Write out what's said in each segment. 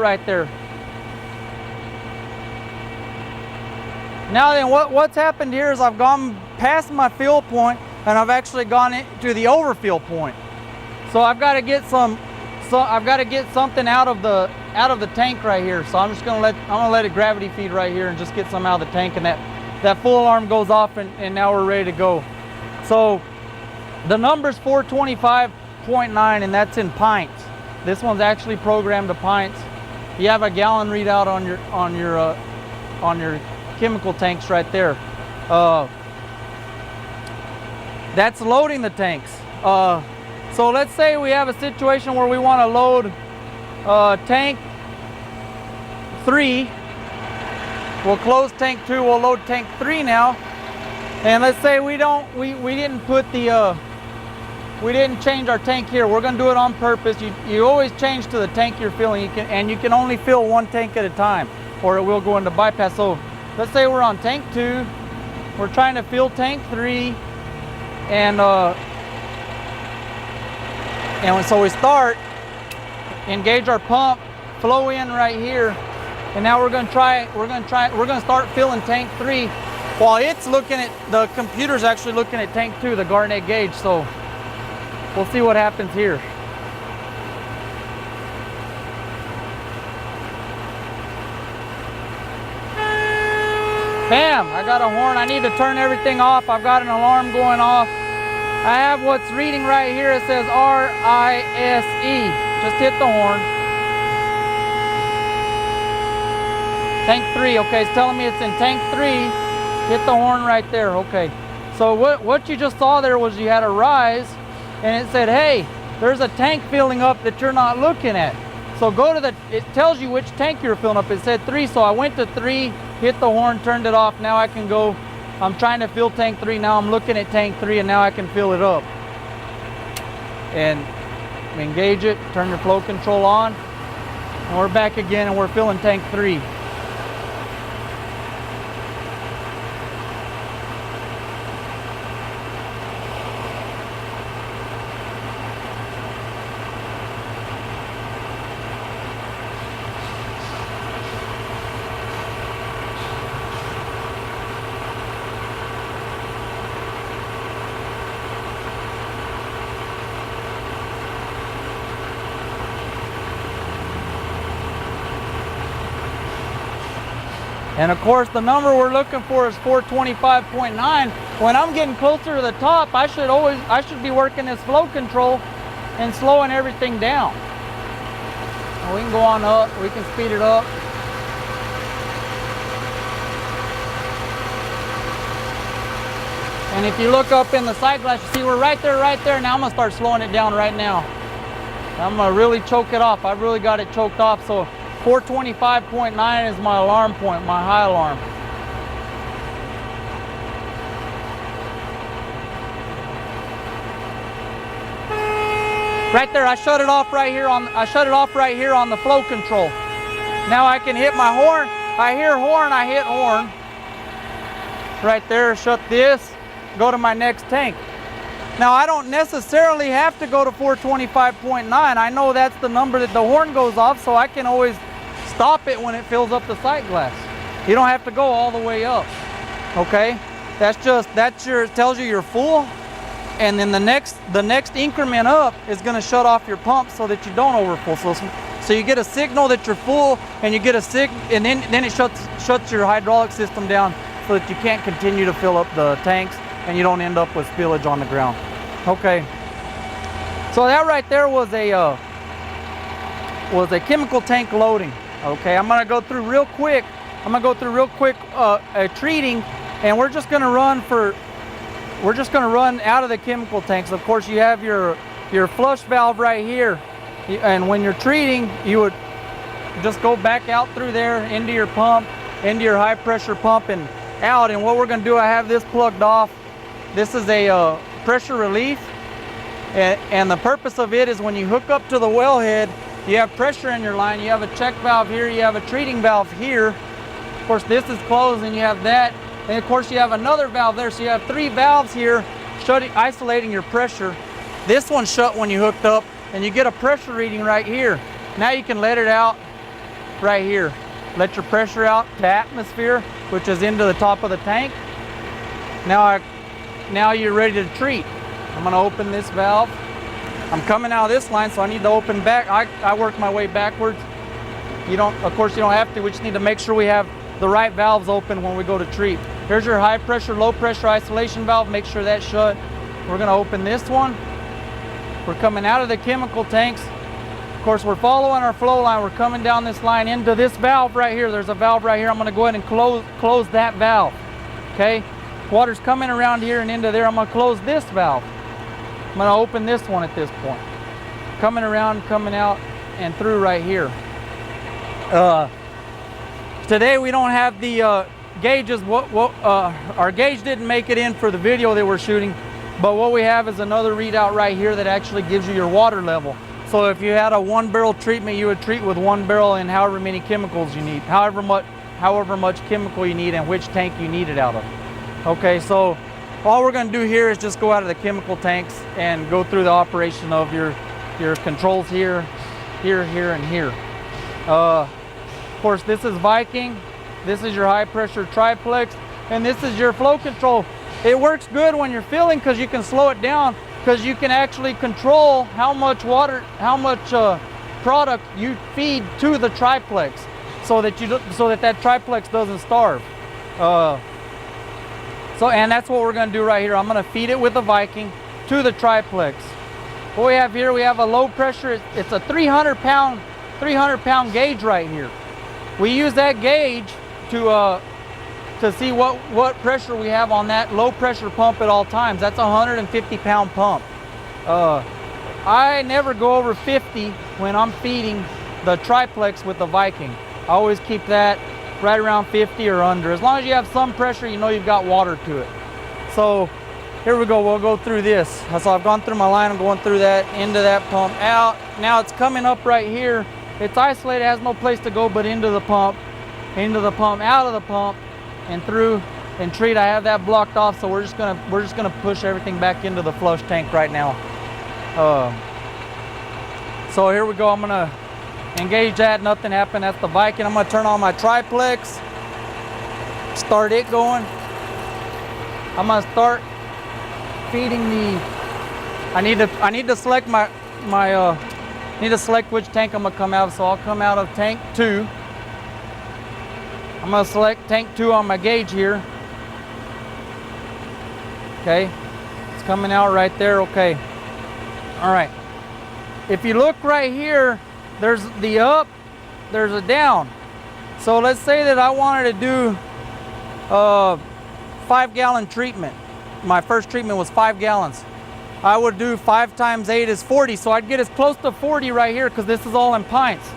right there. Now then, what's happened here is I've gone past my fill point and I've actually gone into the overfill point. So I've got to get something out of the tank right here. So I'm gonna let it gravity feed right here and just get some out of the tank, and that full alarm goes off, and now we're ready to go. So the number's 425.9, and that's in pints. This one's actually programmed to pints. You have a gallon readout on your chemical tanks right there. That's loading the tanks. So let's say we have a situation where we want to load tank 3. We'll close tank 2. We'll load tank 3 now. And let's say we didn't change our tank here. We're going to do it on purpose. You always change to the tank you're filling. You can only fill one tank at a time, or it will go into bypass. So let's say we're on tank 2. We're trying to fill tank 3, and so we start, engage our pump, flow in right here, and now we're going to start filling tank 3 while it's looking at, the computer's actually looking at tank 2, the Garnet gauge. So we'll see what happens here. Bam, I got a horn. I need to turn everything off. I've got an alarm going off. I have what's reading right here. It says RISE. Just hit the horn. Tank 3, okay, it's telling me it's in tank 3. Hit the horn right there, okay. So what you just saw there was you had a rise, and it said, hey, there's a tank filling up that you're not looking at. So go to it tells you which tank you're filling up. It said 3, so I went to 3, hit the horn, turned it off. Now I can go. I'm trying to fill tank 3. Now I'm looking at tank 3, and now I can fill it up. And engage it, turn the flow control on, and we're back again, and we're filling tank 3. And of course, the number we're looking for is 425.9. When I'm getting closer to the top, I should be working this flow control and slowing everything down. And we can go on up, we can speed it up. And if you look up in the sight glass, you see we're right there. Now I'm gonna start slowing it down right now. I'm gonna really choke it off. I've really got it choked off. So 425.9 is my alarm point, my high alarm. Right there, I shut it off right here on the flow control. Now I can hit my horn. I hear horn, I hit horn. Right there, shut this, go to my next tank. Now I don't necessarily have to go to 425.9. I know that's the number that the horn goes off, so I can always stop it when it fills up the sight glass. You don't have to go all the way up. Okay? It tells you you're full, and then the next increment up is going to shut off your pump so that you don't overfill. So you get a signal that you're full, and you get a and then it shuts your hydraulic system down so that you can't continue to fill up the tanks and you don't end up with spillage on the ground. Okay. So that right there was a chemical tank loading. Okay, I'm gonna go through real quick. A treating, and we're just gonna run out of the chemical tanks. Of course, you have your flush valve right here, and when you're treating, you would just go back out through there into your pump, into your high pressure pump, and out. And what we're gonna do, I have this plugged off. This is a pressure relief, and the purpose of it is when you hook up to the wellhead, you have pressure in your line, you have a check valve here, you have a treating valve here. Of course, this is closed, and you have that. And of course, you have another valve there, so you have 3 valves here isolating your pressure. This one's shut when you hooked up, and you get a pressure reading right here. Now you can let it out, right here. Let your pressure out to atmosphere, which is into the top of the tank. Now you're ready to treat. I'm gonna open this valve. I'm coming out of this line, so I need to open back. I work my way backwards. Of course you don't have to. We just need to make sure we have the right valves open when we go to treat. Here's your high pressure, low pressure isolation valve. Make sure that's shut. We're gonna open this one. We're coming out of the chemical tanks. Of course, we're following our flow line. We're coming down this line into this valve right here. There's a valve right here. I'm gonna go ahead and close that valve, okay? Water's coming around here and into there. I'm gonna close this valve. I'm gonna open this one at this point. Coming around, coming out, and through right here. Today we don't have the gauges. Our gauge didn't make it in for the video that we're shooting, but what we have is another readout right here that actually gives you your water level. So if you had a 1 barrel treatment, you would treat with 1 barrel and however many chemicals you need, however much chemical you need and which tank you need it out of. Okay, so all we're gonna do here is just go out of the chemical tanks and go through the operation of your controls here, here, and here. Of course, this is Viking, this is your high pressure triplex, and this is your flow control. It works good when you're filling because you can slow it down, because you can actually control how much water, how much product you feed to the triplex, so that that triplex doesn't starve. And that's what we're going to do right here. I'm going to feed it with a Viking to the triplex. What we have here, we have a low pressure. It's a 300 pound gauge right here. We use that gauge to see what pressure we have on that low pressure pump at all times. That's a 150 pound pump. I never go over 50 when I'm feeding the triplex with the Viking. I always keep that right around 50 or under. As long as you have some pressure, you know you've got water to it. So here we go, we'll go through this. So I've gone through my line, I'm going through that, into that pump, out. Now it's coming up right here. It's isolated, has no place to go but into the pump, out of the pump, and through and treat. I have that blocked off, so we're just gonna push everything back into the flush tank right now. So here we go, I'm gonna engage that, nothing happened. That's the Viking. I'm gonna turn on my triplex, start it going. I'm gonna start feeding the, I need to select need to select which tank I'm gonna come out of. So I'll come out of tank 2. I'm gonna select tank 2 on my gauge here. Okay, it's coming out right there. Okay, all right. If you look right here, there's the up, there's a down. So let's say that I wanted to do a 5-gallon treatment. My first treatment was 5 gallons. I would do 5 times 8 is 40. So I'd get as close to 40 right here, because this is all in pints.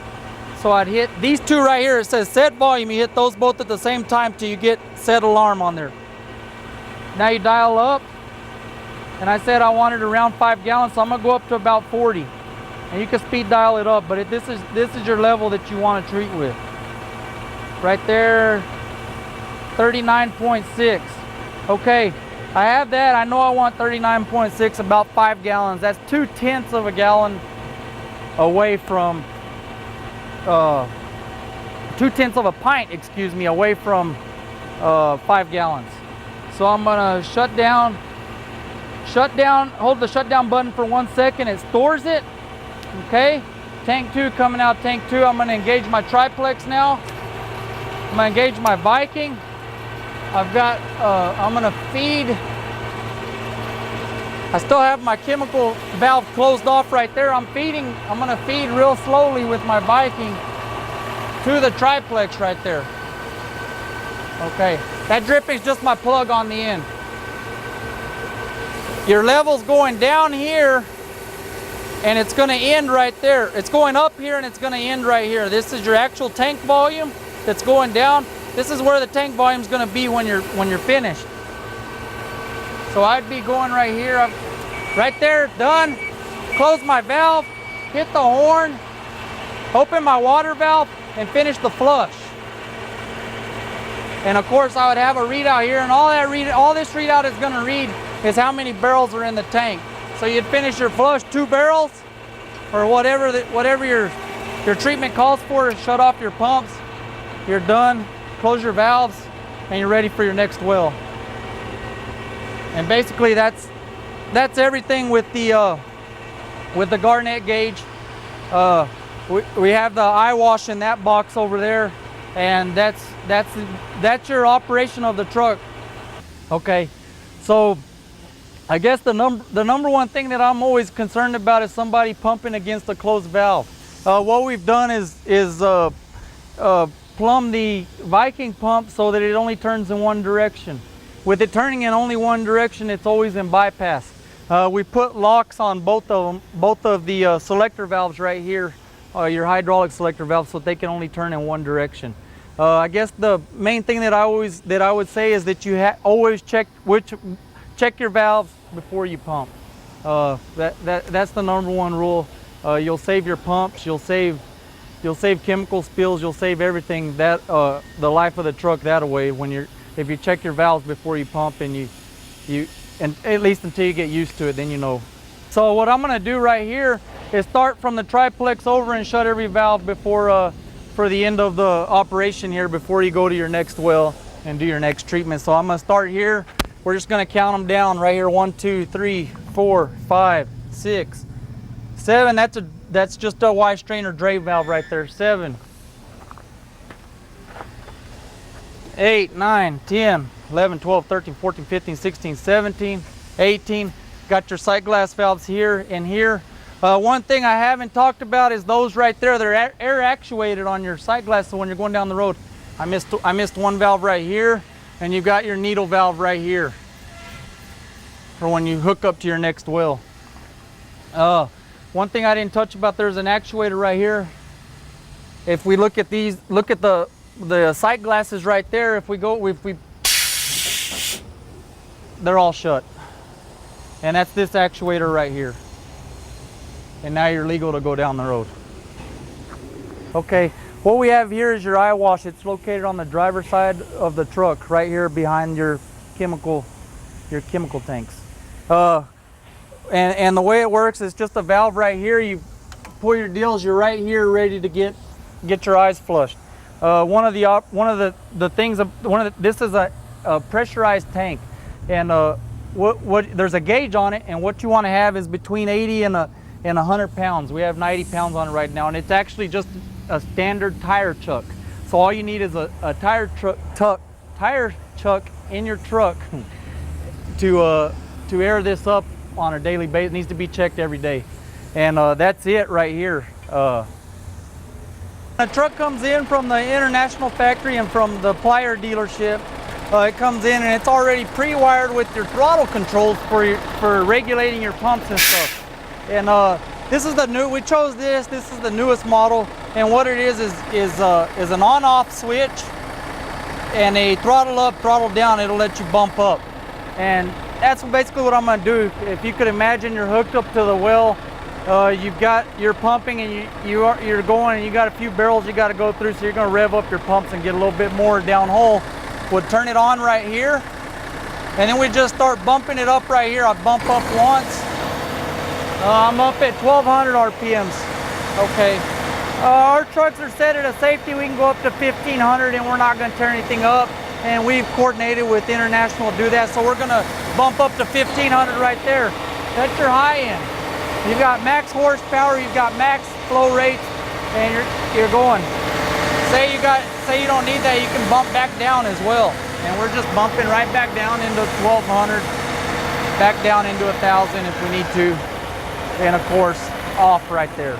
So I'd hit these two right here. It says set volume. You hit those both at the same time till you get set alarm on there. Now you dial up. And I said I wanted around 5 gallons, so I'm gonna go up to about 40. And you can speed dial it up, but this is your level that you want to treat with. Right there, 39.6. Okay, I have that. I know I want 39.6, about 5 gallons. That's 2/10 of a gallon away from, 2/10 of a pint, excuse me, away from 5 gallons. So I'm gonna shut down, hold the shutdown button for 1 second. It stores it. Okay, tank 2 coming out, tank 2. I'm gonna engage my triplex now. I'm gonna engage my Viking. I've got, I'm gonna feed. I still have my chemical valve closed off right there. I'm gonna feed real slowly with my Viking to the triplex right there. Okay, that dripping is just my plug on the end. Your level's going down here, and it's going to end right there. It's going up here and it's going to end right here. This is your actual tank volume that's going down. This is where the tank volume is going to be when you're finished. So I'd be going right here, right there, done. Close my valve, hit the horn, open my water valve, and finish the flush. And of course I would have a readout here, and all this readout is going to read is how many barrels are in the tank. So you'd finish your flush 2 barrels, or whatever your your treatment calls for is shut off your pumps, you're done, close your valves, and you're ready for your next well. And basically that's everything with the Garnet gauge. We have the eye wash in that box over there, and that's your operation of the truck. Okay, so I guess the number one thing that I'm always concerned about is somebody pumping against a closed valve. What we've done is plumb the Viking pump so that it only turns in one direction. With it turning in only one direction, it's always in bypass. We put locks on both of the selector valves right here, your hydraulic selector valves, so they can only turn in one direction. I guess the main thing that I would say is that you always check your valves before you pump. That's the number one rule. You'll save your pumps, you'll save chemical spills, you'll save everything, that the life of the truck that way, if you check your valves before you pump, and and at least until you get used to it, then you know. So what I'm going to do right here is start from the triplex over and shut every valve before for the end of the operation here, before you go to your next well and do your next treatment. So I'm going to start here. We're just going to count them down right here. 1, 2, 3, 4, 5, 6, 7. That's just a Y strainer drain valve right there. 7, 8, 9, 10, 11, 12, 13, 14, 15, 16, 17, 18. Got your sight glass valves here and here. One thing I haven't talked about is those right there. They're air actuated on your sight glass, so when you're going down the road. I missed one valve right here, and you've got your needle valve right here for when you hook up to your next well. One thing I didn't touch about, there's an actuator right here. If we look at these, look at the sight glasses right there. They're all shut, and that's this actuator right here. And now you're legal to go down the road. Okay, what we have here is your eye wash. It's located on the driver's side of the truck, right here behind your chemical tanks. And the way it works is just a valve right here. You pull your deals, you're right here ready to get your eyes flushed. This is a pressurized tank, and there's a gauge on it, and what you want to have is between 80 and 100 pounds. We have 90 pounds on it right now, and it's actually just a standard tire chuck. So all you need is a tire chuck in your truck to air this up on a daily basis. It needs to be checked every day, and that's it right here. The truck comes in from the international factory and from the plier dealership. It comes in and it's already pre-wired with your throttle controls for regulating your pumps and stuff. And this is we chose this. This is the newest model, and what it is an on-off switch and a throttle up, throttle down. It'll let you bump up, and that's basically what I'm going to do. If you could imagine, you're hooked up to the well. You've got your pumping, and you're going, and you got a few barrels you got to go through, so you're going to rev up your pumps and get a little bit more downhole. We'll turn it on right here, and then we just start bumping it up right here. I bump up once. I'm up at 1200 RPMs. Okay. Our trucks are set at a safety. We can go up to 1500, and we're not going to tear anything up. And we've coordinated with International to do that, so we're going to bump up to 1500 right there. That's your high end. You've got max horsepower, you've got max flow rates, and you're going. Say you don't need that, you can bump back down as well. And we're just bumping right back down into 1200, back down into 1000 if we need to. And of course, off right there.